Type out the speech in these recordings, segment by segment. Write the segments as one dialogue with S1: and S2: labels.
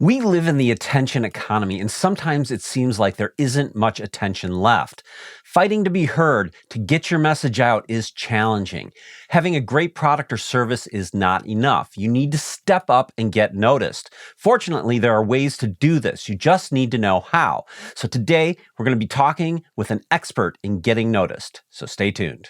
S1: We live in the attention economy, and sometimes it seems like there isn't much attention left. Fighting to be heard, to get your message out is challenging. Having a great product or service is not enough. You need to step up and get noticed. Fortunately, there are ways to do this. You just need to know how. So today, we're going to be talking with an expert in getting noticed. So stay tuned.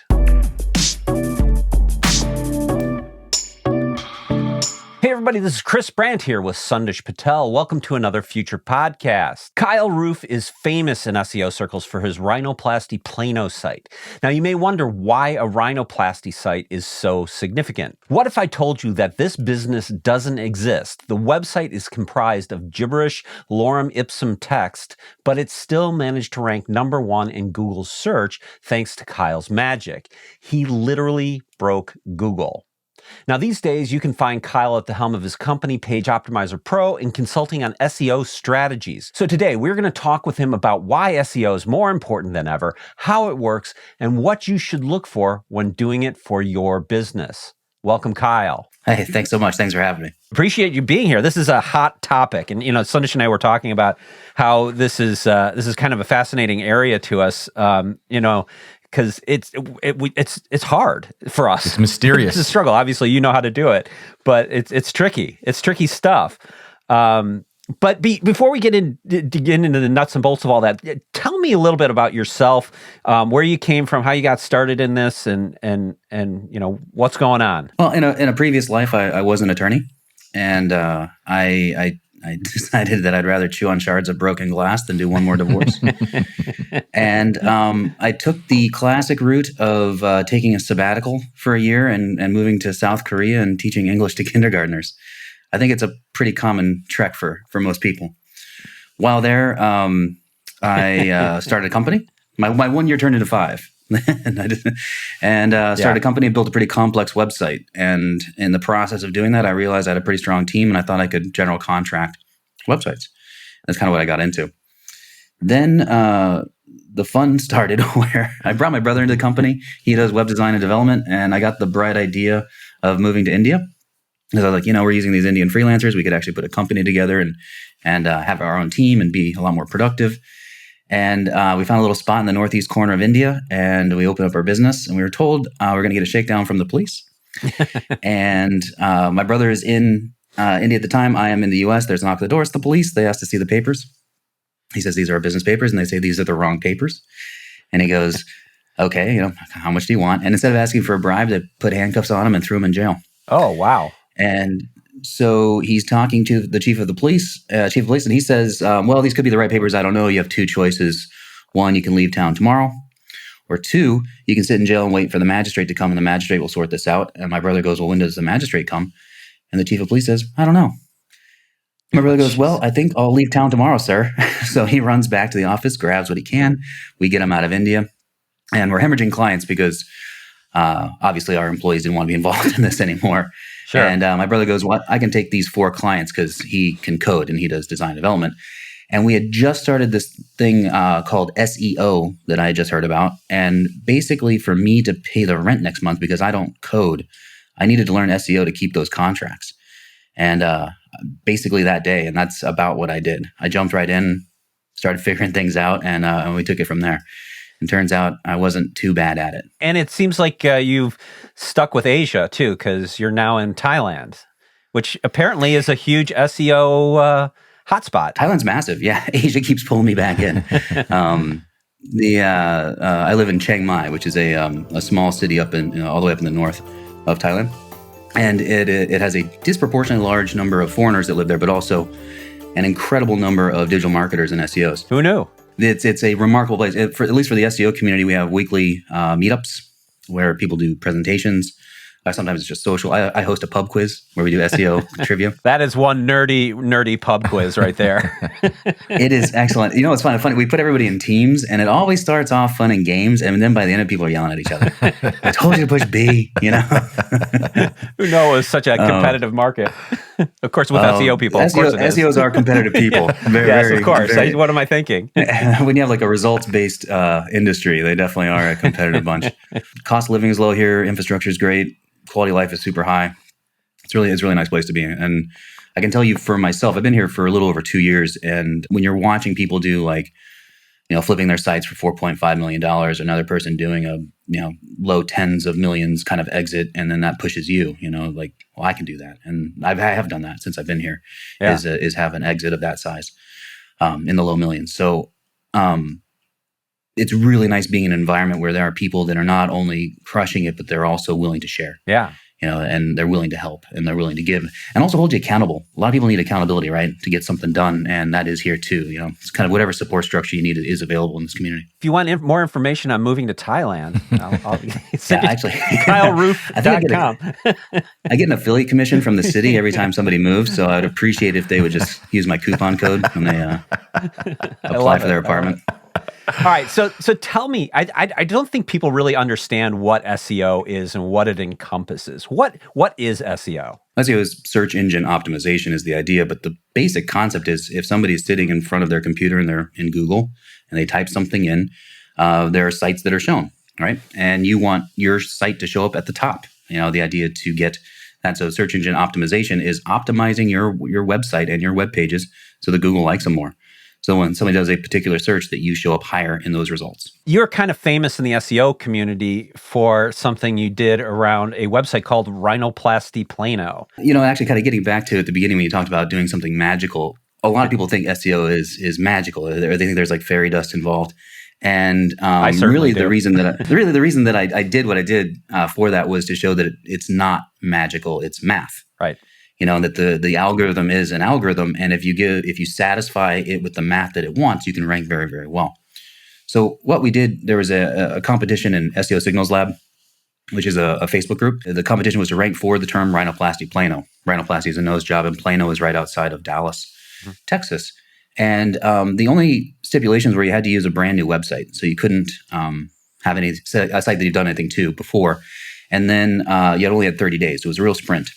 S1: Hey everybody, this is Chris Brandt here with Sandesh Patel. Welcome to another FUTR podcast. Kyle Roof is famous in SEO circles for his rhinoplasty Plano site. Now you may wonder why a rhinoplasty site is so significant. What if I told you that this business doesn't exist? The website is comprised of gibberish, lorem ipsum text, but it still managed to rank #1 in Google's search thanks to Kyle's magic. He literally broke Google. Now, these days, you can find Kyle at the helm of his company, Page Optimizer Pro, and consulting on SEO strategies. So today, we're going to talk with him about why SEO is more important than ever, how it works, and what you should look for when doing it for your business. Welcome, Kyle.
S2: Hey, thanks so much. Thanks for having me.
S1: Appreciate you being here. This is a hot topic. And, Sandesh and I were talking about how this is kind of a fascinating area to us, because it's hard for us.
S3: It's mysterious.
S1: It's a struggle. Obviously, you know how to do it, but it's tricky. It's tricky stuff. But before we get into the nuts and bolts of all that, tell me a little bit about yourself, where you came from, how you got started in this, and what's going on.
S2: Well, in a previous life, I was an attorney, and I decided that I'd rather chew on shards of broken glass than do one more divorce. And I took the classic route of taking a sabbatical for a year and moving to South Korea and teaching English to kindergartners. I think it's a pretty common trek for most people. While there, I started a company. My 1 year turned into 5. and started a company and built a pretty complex website. And in the process of doing that, I realized I had a pretty strong team and I thought I could general contract websites. That's kind of what I got into. Then the fun started where I brought my brother into the company. He does web design and development. And I got the bright idea of moving to India. Because I was like, we're using these Indian freelancers. We could actually put a company together and have our own team and be a lot more productive. And we found a little spot in the northeast corner of India, and we opened up our business. And we were told we're going to get a shakedown from the police. And my brother is in India at the time. I am in the U.S. There's a knock at the door. It's the police. They asked to see the papers. He says, these are our business papers. And they say, these are the wrong papers. And he goes, okay, how much do you want? And instead of asking for a bribe, they put handcuffs on him and threw him in jail.
S1: Oh, wow.
S2: And so he's talking to the chief of police, and he says, well, these could be the right papers. I don't know. You have 2 choices. 1, you can leave town tomorrow. Or 2, you can sit in jail and wait for the magistrate to come, and the magistrate will sort this out. And my brother goes, well, when does the magistrate come? And the chief of police says, I don't know. My brother goes, well, I think I'll leave town tomorrow, sir. So he runs back to the office, grabs what he can. We get him out of India. And we're hemorrhaging clients because obviously our employees didn't want to be involved in this anymore.
S1: Sure.
S2: And my brother goes, well, I can take these 4 clients because he can code and he does design development. And we had just started this thing called SEO that I had just heard about. And basically for me to pay the rent next month, because I don't code, I needed to learn SEO to keep those contracts. And basically that day, and that's about what I did. I jumped right in, started figuring things out, and we took it from there. And turns out I wasn't too bad at it.
S1: And it seems like you've stuck with Asia too, because you're now in Thailand, which apparently is a huge SEO hotspot.
S2: Thailand's massive. Yeah, Asia keeps pulling me back in. I live in Chiang Mai, which is a small city up in all the way up in the north of Thailand, and it has a disproportionately large number of foreigners that live there, but also an incredible number of digital marketers and SEOs.
S1: Who knew?
S2: It's a remarkable place. At least for the SEO community, we have weekly meetups where people do presentations. Sometimes it's just social. I host a pub quiz where we do SEO trivia.
S1: That is one nerdy pub quiz right there.
S2: It is excellent. It's funny. We put everybody in teams, and it always starts off fun and games, and then by the end, people are yelling at each other. I told you to push B.
S1: Who knows? It's such a competitive market. Of course, with SEO people, of course it is.
S2: SEOs are competitive people.
S1: Yes, of course. What am I thinking?
S2: When you have like a results-based industry, they definitely are a competitive bunch. Cost of living is low here. Infrastructure is great. Quality of life is super high. It's really a nice place to be in. And I can tell you for myself, I've been here for a little over 2 years. And when you're watching people do like, flipping their sites for $4.5 million, another person doing a, low tens of millions kind of exit, and then that pushes you, like, well, I can do that. And I have done that since I've been here, is have an exit of that size in the low millions. So it's really nice being in an environment where there are people that are not only crushing it, but they're also willing to share.
S1: Yeah.
S2: And they're willing to help and they're willing to give and also hold you accountable. A lot of people need accountability, right, to get something done. And that is here too. It's kind of whatever support structure you need is available in this community.
S1: If you want more information on moving to Thailand, I'll send
S2: actually,
S1: KyleRoof.com.
S2: I get an affiliate commission from the city every time somebody moves. So I'd appreciate if they would just use my coupon code when they apply for their apartment.
S1: All right, so tell me, I don't think people really understand what SEO is and what it encompasses. What is SEO?
S2: SEO is search engine optimization is the idea, but the basic concept is if somebody's sitting in front of their computer and they're in Google and they type something in, there are sites that are shown, right? And you want your site to show up at the top. The idea to get that. So search engine optimization is optimizing your website and your web pages so that Google likes them more. So when somebody does a particular search, that you show up higher in those results.
S1: You're kind of famous in the SEO community for something you did around a website called Rhinoplasty Plano.
S2: Actually kind of getting back to at the beginning when you talked about doing something magical, a lot of people think SEO is magical, or they think there's like fairy dust involved. And really the reason that I did what I did for that was to show that it's not magical, it's math.
S1: Right.
S2: That the algorithm is an algorithm, and if you satisfy it with the math that it wants, you can rank very, very well. So what we did, there was a competition in SEO Signals Lab, which is a Facebook group. The competition was to rank for the term rhinoplasty Plano. Rhinoplasty is a nose job, and Plano is right outside of Dallas, Texas. And the only stipulations were you had to use a brand new website, so you couldn't have a site that you've done anything to before, and then you only had 30 days. So it was a real sprint.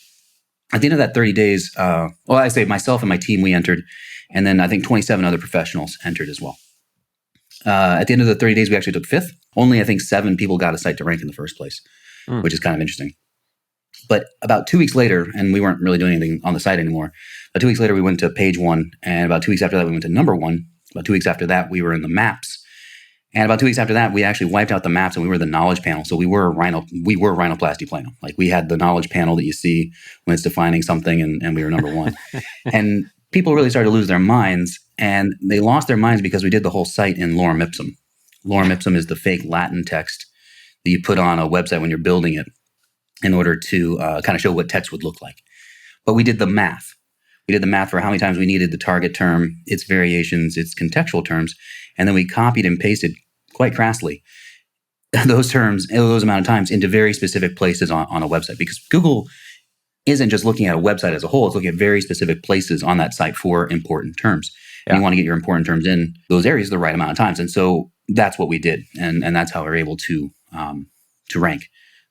S2: At the end of that 30 days, I say myself and my team, we entered, and then I think 27 other professionals entered as well. At the end of the 30 days, we actually took fifth. Only, I think, 7 people got a site to rank in the first place, which is kind of interesting. But about 2 weeks later, and we weren't really doing anything on the site anymore, but 2 weeks later, we went to page 1, and about 2 weeks after that, we went to number 1. About 2 weeks after that, we were in the maps. And about 2 weeks after that, we actually wiped out the maps and we were the knowledge panel. So we were Rhinoplasty Plano. Like we had the knowledge panel that you see when it's defining something, and we were number 1. And people really started to lose their minds, and they lost their minds because we did the whole site in lorem ipsum. Lorem ipsum is the fake Latin text that you put on a website when you're building it in order to kind of show what text would look like. But we did the math. We did the math for how many times we needed the target term, its variations, its contextual terms, and then we copied and pasted quite crassly those terms, those amount of times, into very specific places on a website. Because Google isn't just looking at a website as a whole, it's looking at very specific places on that site for important terms. And you want to get your important terms in those areas the right amount of times. And so that's what we did. And that's how we're able to rank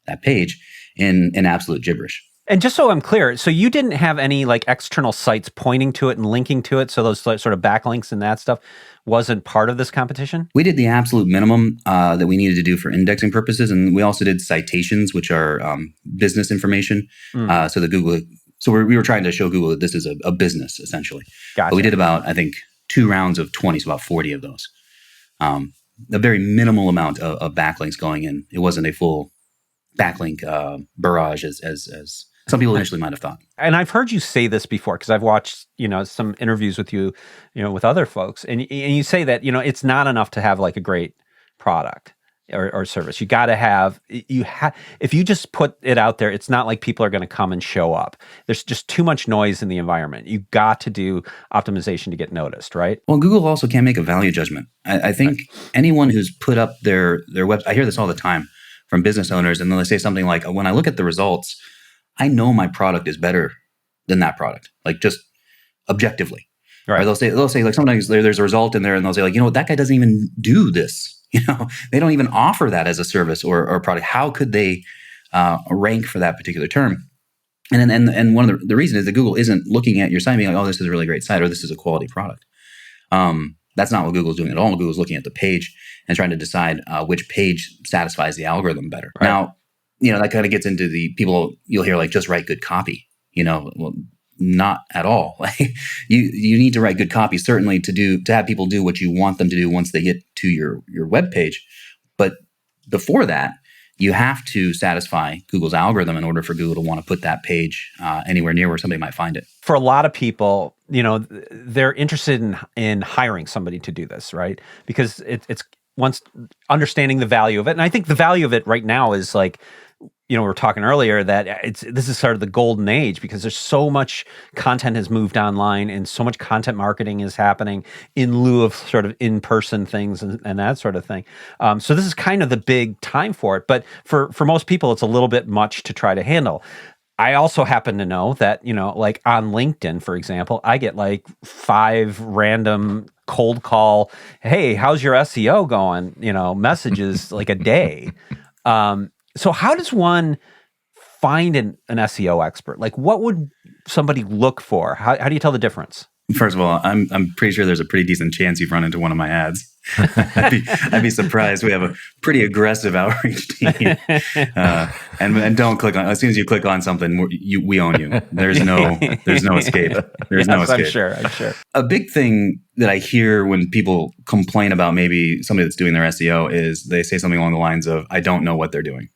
S2: that page in absolute gibberish.
S1: And just so I'm clear, so you didn't have any like external sites pointing to it and linking to it, so those sort of backlinks and that stuff wasn't part of this competition?
S2: We did the absolute minimum that we needed to do for indexing purposes, and we also did citations, which are business information. So we were trying to show Google that this is a business, essentially.
S1: Gotcha.
S2: But we did about, I think, 2 rounds of 20, so about 40 of those. A very minimal amount of backlinks going in. It wasn't a full backlink barrage as some people initially might have thought.
S1: And I've heard you say this before because I've watched, some interviews with you, with other folks, and you say that, it's not enough to have like a great product or service. You got to have, if you just put it out there, it's not like people are going to come and show up. There's just too much noise in the environment. You got to do optimization to get noticed, right?
S2: Well, Google also can't make a value judgment. I think anyone who's put up their web, I hear this all the time from business owners, and then they say something like, when I look at the results, I know my product is better than that product, like just objectively. Right. Or they'll say like sometimes there's a result in there, and they'll say like, that guy doesn't even do this. They don't even offer that as a service or a product. How could they rank for that particular term? And one of the reason is that Google isn't looking at your site and being like, oh, this is a really great site or this is a quality product. That's not what Google's doing at all. Google's looking at the page and trying to decide which page satisfies the algorithm better. Right. Now, that kind of gets into the people you'll hear like, just write good copy. Well, not at all. You need to write good copy, certainly to have people do what you want them to do once they get to your web page. But before that, you have to satisfy Google's algorithm in order for Google to want to put that page anywhere near where somebody might find it.
S1: For a lot of people, they're interested in hiring somebody to do this, right? Because it's once understanding the value of it. And I think the value of it right now is like, we were talking earlier that this is sort of the golden age because there's so much content has moved online and so much content marketing is happening in lieu of sort of in-person things and that sort of thing. So this is kind of the big time for it. But for most people, it's a little bit much to try to handle. I also happen to know that, like on LinkedIn, for example, I get like 5 random cold call, hey, how's your SEO going? Messages like a day. So how does one find an SEO expert? Like what would somebody look for? How do you tell the difference?
S2: First of all, I'm pretty sure there's a pretty decent chance you've run into one of my ads. I'd be surprised. We have a pretty aggressive outreach team, and don't click on. As soon as you click on something, we own you. There's no escape. There's no escape.
S1: I'm sure.
S2: A big thing that I hear when people complain about maybe somebody that's doing their SEO is they say something along the lines of, "I don't know what they're doing."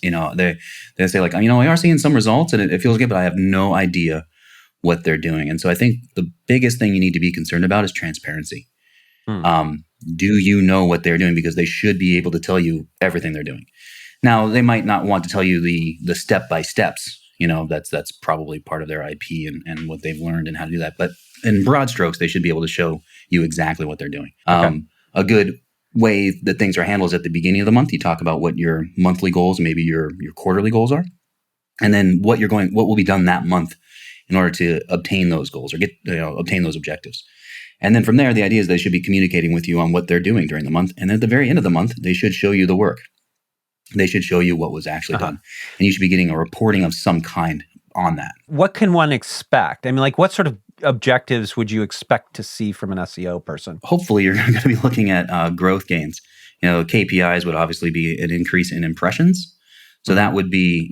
S2: They say like, we are seeing some results and it feels good, but I have no idea what they're doing. And so I think the biggest thing you need to be concerned about is transparency. Do you know what they're doing? Because they should be able to tell you everything they're doing. Now, they might not want to tell you the step-by-steps. That's probably part of their IP and what they've learned and how to do that. But in broad strokes, they should be able to show you exactly what they're doing. Okay. A good way that things are handled is at the beginning of the month. You talk about what your monthly goals, maybe your quarterly goals are, and then what will be done that month in order to obtain those goals or obtain those objectives. And then from there, the idea is they should be communicating with you on what they're doing during the month. And at the very end of the month, they should show you the work. They should show you what was actually done. And you should be getting a reporting of some kind on that.
S1: What can one expect? I mean, like what sort of objectives would you expect to see from an SEO person?
S2: Hopefully, you're going to be looking at growth gains. KPIs would obviously be an increase in impressions. So that would be,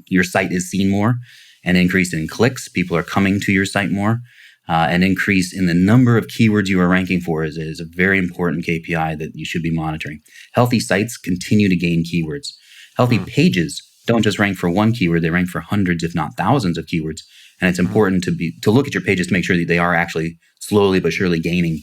S2: your site is seen more, an increase in clicks. People are coming to your site more. An increase in the number of keywords you are ranking for is a very important KPI that you should be monitoring. Healthy sites continue to gain keywords. Healthy pages don't just rank for one keyword, they rank for hundreds, if not thousands of keywords. And it's important to look at your pages to make sure that they are actually slowly but surely gaining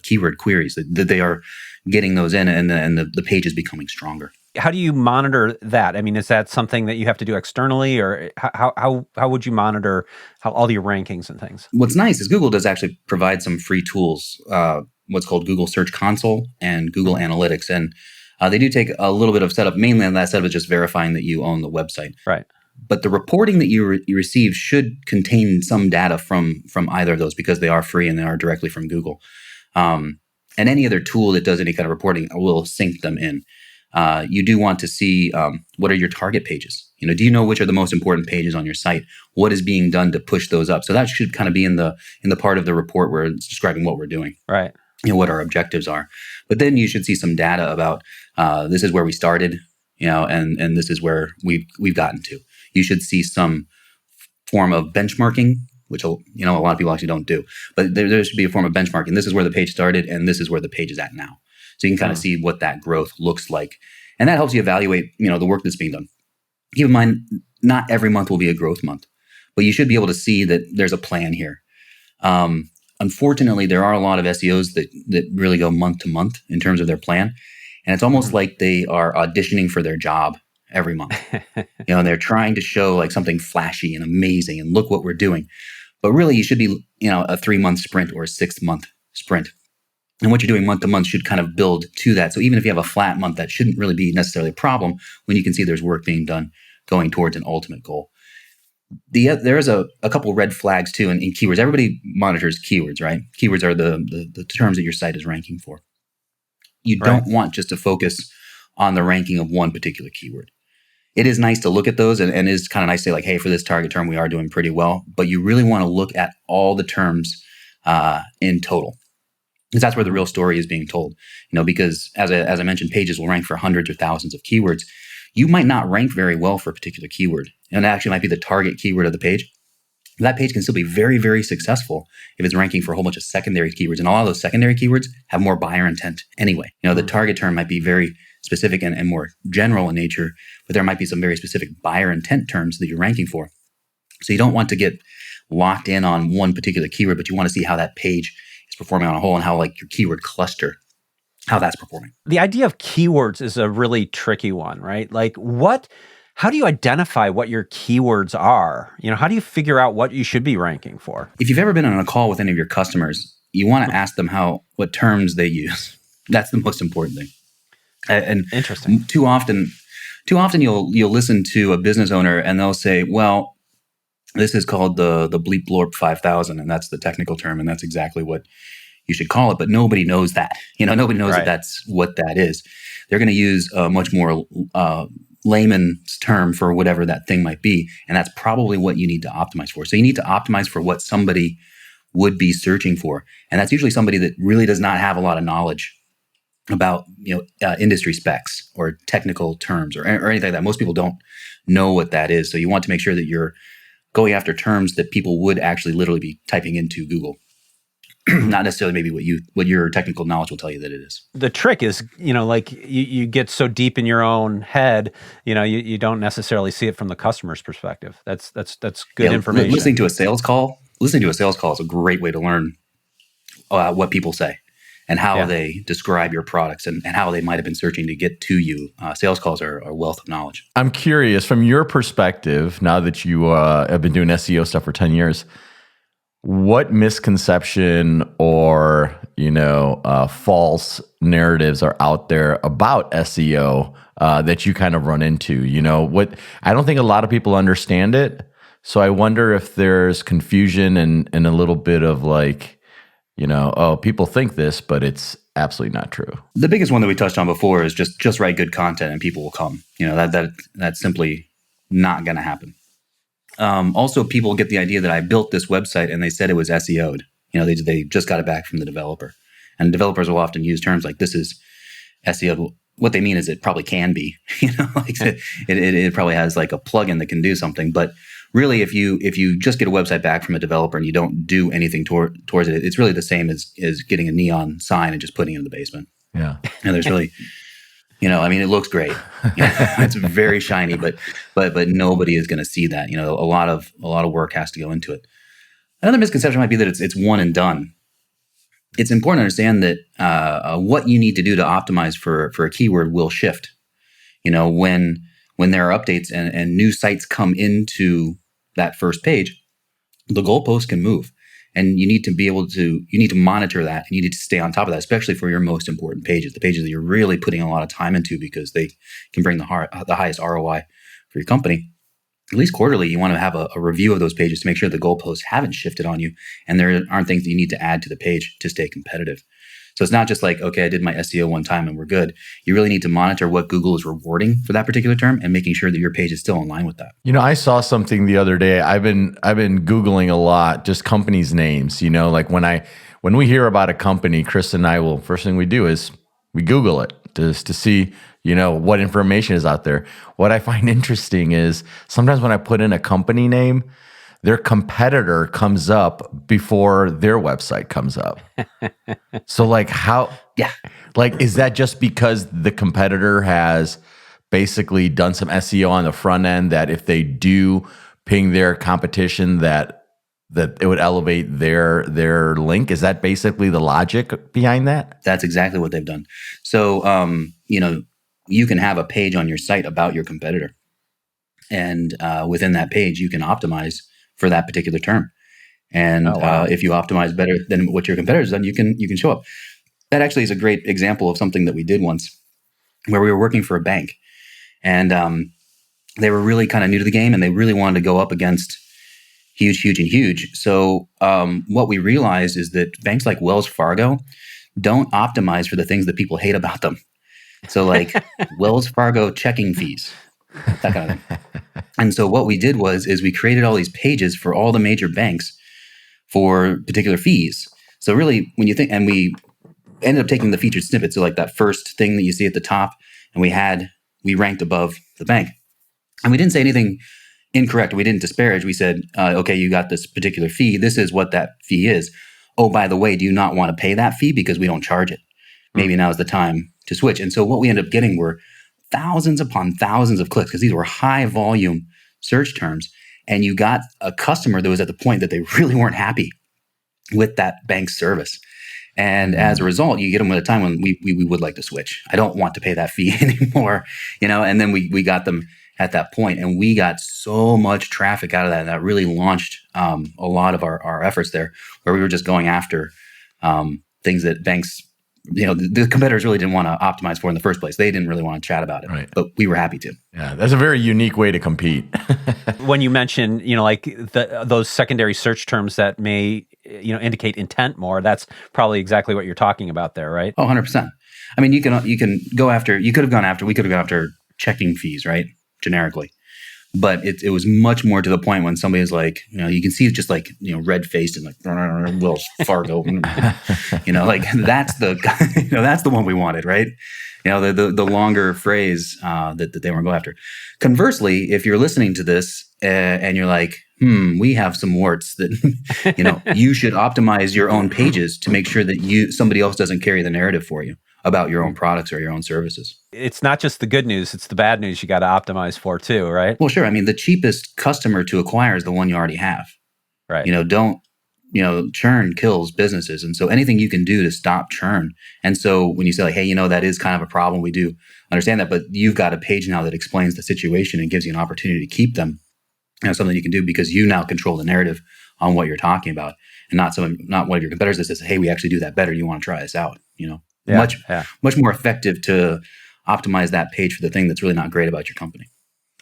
S2: keyword queries, that they are getting those in and the page is becoming stronger.
S1: How do you monitor that? I mean, is that something that you have to do externally, or how would you monitor all your rankings and things?
S2: What's nice is Google does actually provide some free tools, what's called Google Search Console and Google Analytics. And they do take a little bit of setup. Mainly that setup is just verifying that you own the website.
S1: Right.
S2: But the reporting that you receive should contain some data from either of those because they are free and they are directly from Google. And any other tool that does any kind of reporting will sync them in. You do want to see what are your target pages. Do you know which are the most important pages on your site? What is being done to push those up? So that should kind of be in the part of the report where it's describing what we're doing,
S1: right?
S2: What our objectives are. But then you should see some data about this is where we started, and this is where we've gotten to. You should see some form of benchmarking, which a lot of people actually don't do. But there should be a form of benchmarking. This is where the page started, and this is where the page is at now. So you can kind of see what that growth looks like. And that helps you evaluate, the work that's being done. Keep in mind, not every month will be a growth month, but you should be able to see that there's a plan here. Unfortunately, there are a lot of SEOs that really go month to month in terms of their plan. And it's almost like they are auditioning for their job every month. And they're trying to show like something flashy and amazing and look what we're doing. But really, you should be, a 3-month sprint or a 6-month sprint. And what you're doing month to month should kind of build to that. So even if you have a flat month, that shouldn't really be necessarily a problem when you can see there's work being done going towards an ultimate goal. There is a couple red flags too in keywords. Everybody monitors keywords, right? Keywords are the terms that your site is ranking for. You don't want just to focus on the ranking of one particular keyword. It is nice to look at those and it is kind of nice to say like, hey, for this target term, we are doing pretty well. But you really want to look at all the terms in total. Because that's where the real story is being told, because as I mentioned, pages will rank for hundreds or thousands of keywords. you might not rank very well for a particular keyword. And it actually might be the target keyword of the page. That page can still be very, very successful if it's ranking for a whole bunch of secondary keywords. And a lot of those secondary keywords have more buyer intent anyway. The target term might be very specific and more general in nature, but there might be some very specific buyer intent terms that you're ranking for. So you don't want to get locked in on one particular keyword, but you want to see how that page is performing on a whole and how like your keyword cluster, how that's performing.
S1: The idea of keywords is a really tricky one, right? Like how do you identify what your keywords are? How do you figure out what you should be ranking for?
S2: If you've ever been on a call with any of your customers, you want to ask them what terms they use. That's the most important thing. And
S1: interesting.
S2: Too often you'll listen to a business owner and they'll say, well, this is called the bleep blorp 5000, and that's the technical term, and that's exactly what you should call it. But nobody knows that. Nobody knows that that's what that is. They're going to use a much more layman's term for whatever that thing might be, and that's probably what you need to optimize for. So you need to optimize for what somebody would be searching for, and that's usually somebody that really does not have a lot of knowledge about industry specs or technical terms or anything like that. Most people don't know what that is, so you want to make sure that you're going after terms that people would actually literally be typing into Google. Not necessarily maybe what your technical knowledge will tell you that it is.
S1: The trick is, like you get so deep in your own head, you don't necessarily see it from the customer's perspective. That's good information.
S2: Listening to a sales call is a great way to learn what people say and how they describe your products and how they might have been searching to get to you. Sales calls are a wealth of knowledge.
S3: I'm curious, from your perspective, now that you have been doing SEO stuff for 10 years, what misconception or false narratives are out there about SEO that you kind of run into? I don't think a lot of people understand it, so I wonder if there's confusion and a little bit of like, people think this, but it's absolutely not true.
S2: The biggest one that we touched on before is just write good content and people will come. That's simply not going to happen. Also, people get the idea that I built this website and they said it was SEO'd. They just got it back from the developer. And developers will often use terms like this is SEO'd. What they mean is it probably can be. It probably has like a plugin that can do something. But really, if you just get a website back from a developer and you don't do anything towards it, it's really the same as getting a neon sign and just putting it in the basement.
S3: Yeah.
S2: And there's really... it looks great. It's very shiny, but nobody is going to see that. A lot of work has to go into it. Another misconception might be that it's one and done. It's important to understand that what you need to do to optimize for a keyword will shift. When there are updates and new sites come into that first page, the goalpost can move. And you need to monitor that, and you need to stay on top of that, especially for your most important pages, the pages that you're really putting a lot of time into because they can bring the highest ROI for your company. At least quarterly, you want to have a review of those pages to make sure the goalposts haven't shifted on you, and there aren't things that you need to add to the page to stay competitive. So it's not just like, okay, I did my SEO one time and we're good. You really need to monitor what Google is rewarding for that particular term and making sure that your page is still in line with that.
S3: I saw something the other day. I've been Googling a lot, just companies' names. Like when we hear about a company, Chris and I first thing we do is we Google it just to see, what information is out there. What I find interesting is sometimes when I put in a company name, their competitor comes up before their website comes up. So like is that just because the competitor has basically done some SEO on the front end that if they do ping their competition that it would elevate their link? Is that basically the logic behind that?
S2: That's exactly what they've done. So, you can have a page on your site about your competitor. And within that page, you can optimize for that particular term. And if you optimize better than what your competitors done, you can show up. That actually is a great example of something that we did once where we were working for a bank. And they were really kind of new to the game and they really wanted to go up against huge. So what we realized is that banks like Wells Fargo don't optimize for the things that people hate about them. So like Wells Fargo checking fees, that kind of thing. And so what we did is we created all these pages for all the major banks for particular fees. So really when you think, and we ended up taking the featured snippets, so like that first thing that you see at the top, and we had we ranked above the bank. And we didn't say anything incorrect. We didn't disparage. We said, okay, you got this particular fee. This is what that fee is. Oh, by the way, do you not want to pay that fee because we don't charge it? Maybe now is the time to switch. And so what we ended up getting were thousands upon thousands of clicks because these were high volume search terms. And you got a customer that was at the point that they really weren't happy with that bank's service. And as a result, you get them at a time when we would like to switch. I don't want to pay that fee anymore, and then we got them at that point, and we got so much traffic out of that. And that really launched a lot of our efforts there, where we were just going after things that banks, the competitors really didn't want to optimize for in the first place. They didn't really want to chat about it,
S3: right.
S2: But we were happy to.
S3: Yeah, that's a very unique way to compete.
S1: When you mention, like those secondary search terms that may, indicate intent more, that's probably exactly what you're talking about there, right?
S2: Oh, 100%. I mean, you can go after, we could have gone after checking fees, right? Generically. But it was much more to the point when somebody is like, you can see just like, red faced and like, Wells Fargo, like that's the one we wanted, right? The longer phrase that they want to go after. Conversely, if you're listening to this and you're like, we have some warts that, you should optimize your own pages to make sure that somebody else doesn't carry the narrative for you about your own products or your own services.
S1: It's not just the good news, it's the bad news you got to optimize for too, right?
S2: Well, sure. I mean, the cheapest customer to acquire is the one you already have.
S1: Right.
S2: Churn kills businesses. And so anything you can do to stop churn. And so when you say like, hey, that is kind of a problem, we do understand that, but you've got a page now that explains the situation and gives you an opportunity to keep them. Something you can do because you now control the narrative on what you're talking about, and not one of your competitors that says, hey, we actually do that better. You want to try this out, much more effective to optimize that page for the thing that's really not great about your company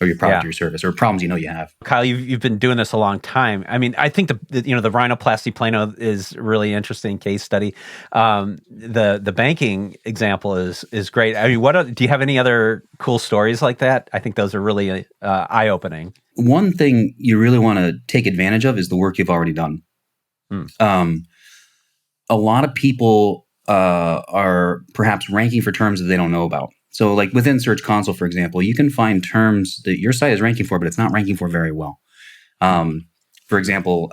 S2: or your product or your service or problems you have.
S1: Kyle, you've been doing this a long time. I mean, I think the rhinoplasty plano is a really interesting case study. The banking example is great. I mean, do you have any other cool stories like that? I think those are really eye-opening.
S2: One thing you really want to take advantage of is the work you've already done. A lot of people are perhaps ranking for terms that they don't know about. So like within Search Console, for example, you can find terms that your site is ranking for, but it's not ranking for very well. For example,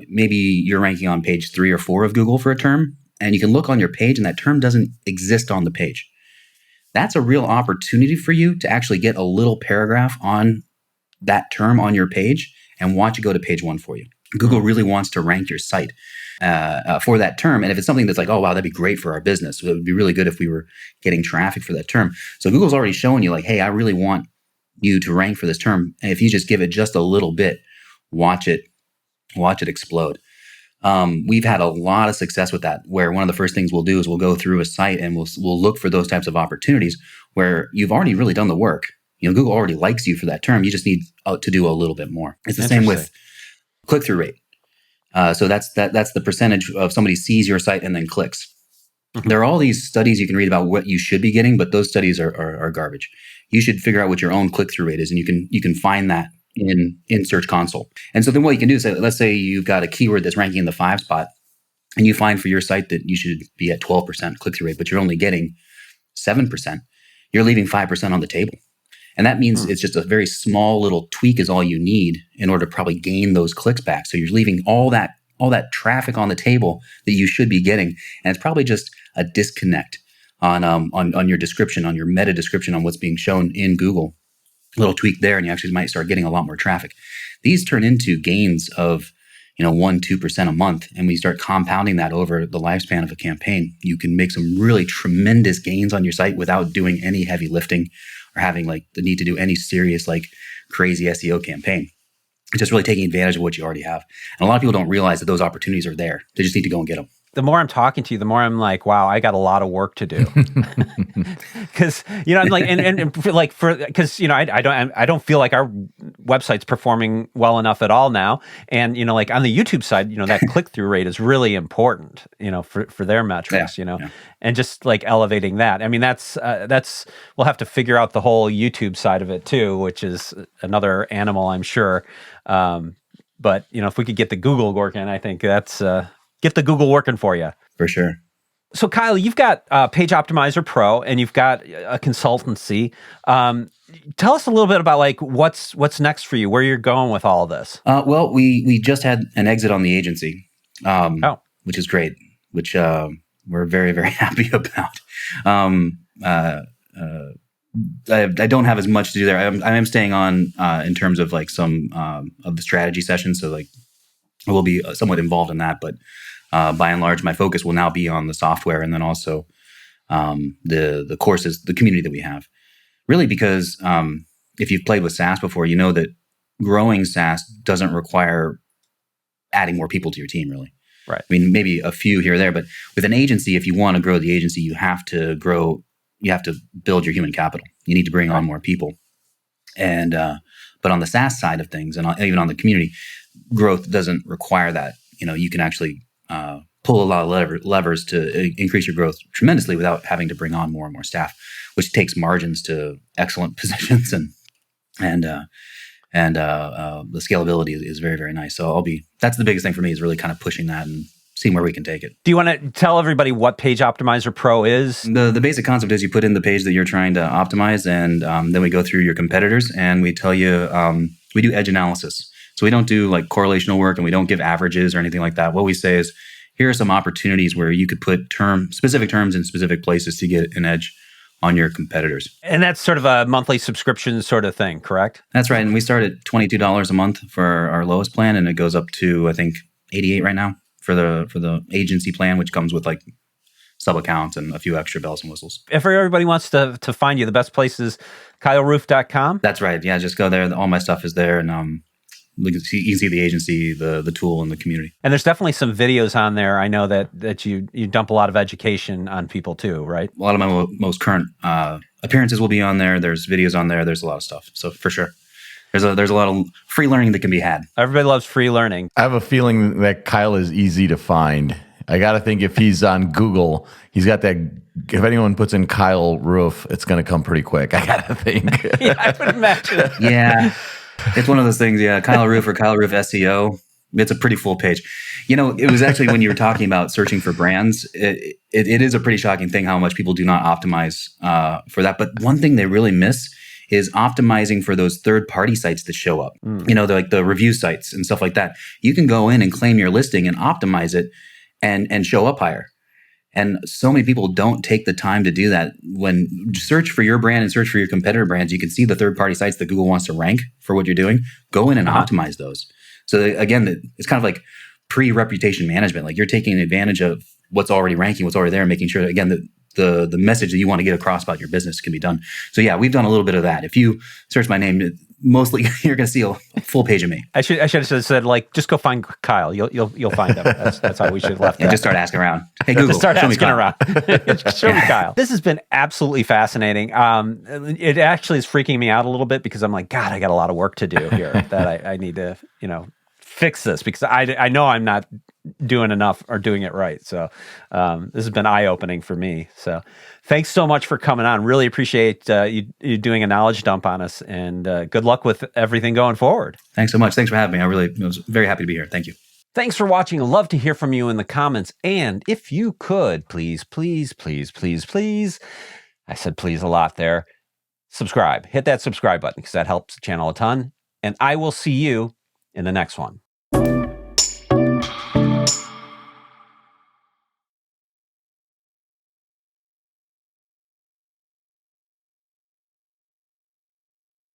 S2: maybe you're ranking on page 3 or 4 of Google for a term, and you can look on your page and that term doesn't exist on the page. That's a real opportunity for you to actually get a little paragraph on that term on your page and watch it go to page 1 for you. Google really wants to rank your site for that term. And if it's something that's like, oh, wow, that'd be great for our business. It would be really good if we were getting traffic for that term. So Google's already showing you like, hey, I really want you to rank for this term. And if you just give it just a little bit, watch it explode. We've had a lot of success with that, where one of the first things we'll do is we'll go through a site and we'll look for those types of opportunities where you've already really done the work. Google already likes you for that term. You just need to do a little bit more. It's the same with click-through rate. So that's the percentage of somebody sees your site and then clicks. Mm-hmm. There are all these studies you can read about what you should be getting, but those studies are garbage. You should figure out what your own click-through rate is, and you can find that in Search Console. And so then what you can do is say, let's say you've got a keyword that's ranking in the 5 spot, and you find for your site that you should be at 12% click-through rate, but you're only getting 7%. You're leaving 5% on the table. And that means it's just a very small little tweak is all you need in order to probably gain those clicks back. So you're leaving all that traffic on the table that you should be getting. And it's probably just a disconnect on your description, on your meta description, on what's being shown in Google. A little tweak there, and you actually might start getting a lot more traffic. These turn into gains of 1-2% a month, and we start compounding that over the lifespan of a campaign. You can make some really tremendous gains on your site without doing any heavy lifting or having like the need to do any serious like crazy SEO campaign. It's just really taking advantage of what you already have. And a lot of people don't realize that those opportunities are there. They just need to go and get them.
S1: The more I'm talking to you, the more I'm like, wow, I got a lot of work to do. Because I'm like, and like because I don't feel like our website's performing well enough at all now. And like on the YouTube side, that click through rate is really important, for their metrics, and just like elevating that. I mean, that's we'll have to figure out the whole YouTube side of it too, which is another animal, I'm sure. But if we could get the Google working, I think that's. Get the Google working for you.
S2: For sure.
S1: So Kyle, you've got Page Optimizer Pro and you've got a consultancy. Tell us a little bit about like what's next for you, where you're going with all of this.
S2: Well, we just had an exit on the agency, which is great, which we're very, very happy about. I don't have as much to do there. I am staying on in terms of like some of the strategy sessions. So like I will be somewhat involved in that, but by and large, my focus will now be on the software and then also the courses, the community that we have. Really, because if you've played with SaaS before, you know that growing SaaS doesn't require adding more people to your team, really.
S1: Right.
S2: I mean, maybe a few here or there, but with an agency, if you want to grow the agency, you have to build your human capital. You need to bring on more people. And but on the SaaS side of things, and even on the community, growth doesn't require that. You know, you can actually pull a lot of levers to increase your growth tremendously without having to bring on more and more staff, which takes margins to excellent positions, and the scalability is very, very nice. So that's the biggest thing for me, is really kind of pushing that and seeing where we can take it.
S1: Do you want to tell everybody what Page Optimizer Pro is?
S2: The basic concept is you put in the page that you're trying to optimize, and then we go through your competitors and we tell you, we do edge analysis. So we don't do like correlational work and we don't give averages or anything like that. What we say is, here are some opportunities where you could put specific terms in specific places to get an edge on your competitors.
S1: And that's sort of a monthly subscription sort of thing, correct?
S2: That's right. And we start at $22 a month for our lowest plan, and it goes up to, I think, $88 right now for the agency plan, which comes with like sub accounts and a few extra bells and whistles.
S1: If everybody wants to find you, the best place is kyleroof.com.
S2: That's right. Yeah, just go there. All my stuff is there, and you can see the agency, the tool, and the community.
S1: And there's definitely some videos on there. I know that you dump a lot of education on people too, right?
S2: A lot of my most current appearances will be on there. There's videos on there. There's a lot of stuff. So for sure, there's a lot of free learning that can be had.
S1: Everybody loves free learning.
S3: I have a feeling that Kyle is easy to find. I got to think if he's on Google, he's got that. If anyone puts in Kyle Roof, it's going to come pretty quick. I got to think.
S1: Yeah, I would imagine.
S2: Yeah. It's one of those things, yeah. Kyle Roof or Kyle Roof SEO. It's a pretty full page. You know, it was actually when you were talking about searching for brands, it is a pretty shocking thing how much people do not optimize for that. But one thing they really miss is optimizing for those third-party sites that show up. You know, like the review sites and stuff like that. You can go in and claim your listing and optimize it and show up higher. And so many people don't take the time to do that. When you search for your brand and search for your competitor brands, you can see the third-party sites that Google wants to rank for what you're doing. Go in and optimize those. So again, it's kind of like pre-reputation management. Like you're taking advantage of what's already ranking, what's already there, making sure that, again, that the message that you want to get across about your business can be done. So yeah, we've done a little bit of that. If you search my name, mostly you're going to see a full page of me.
S1: I should have said, like, just go find Kyle. You'll find him. That's how we should have left it.
S2: And just start asking around. Hey, Google,
S1: just start
S2: show me
S1: asking
S2: Kyle.
S1: around. Show me Kyle. This has been absolutely fascinating. It actually is freaking me out a little bit because I'm like, God, I got a lot of work to do here that I need to, fix this because I know I'm not doing enough or doing it right. So this has been eye-opening for me. So thanks so much for coming on. Really appreciate you doing a knowledge dump on us, and good luck with everything going forward.
S2: Thanks so much. Thanks for having me. I was very happy to be here. Thank you.
S1: Thanks for watching. I'd love to hear from you in the comments. And if you could, please, I said please a lot there, subscribe. Hit that subscribe button because that helps the channel a ton. And I will see you in the next one.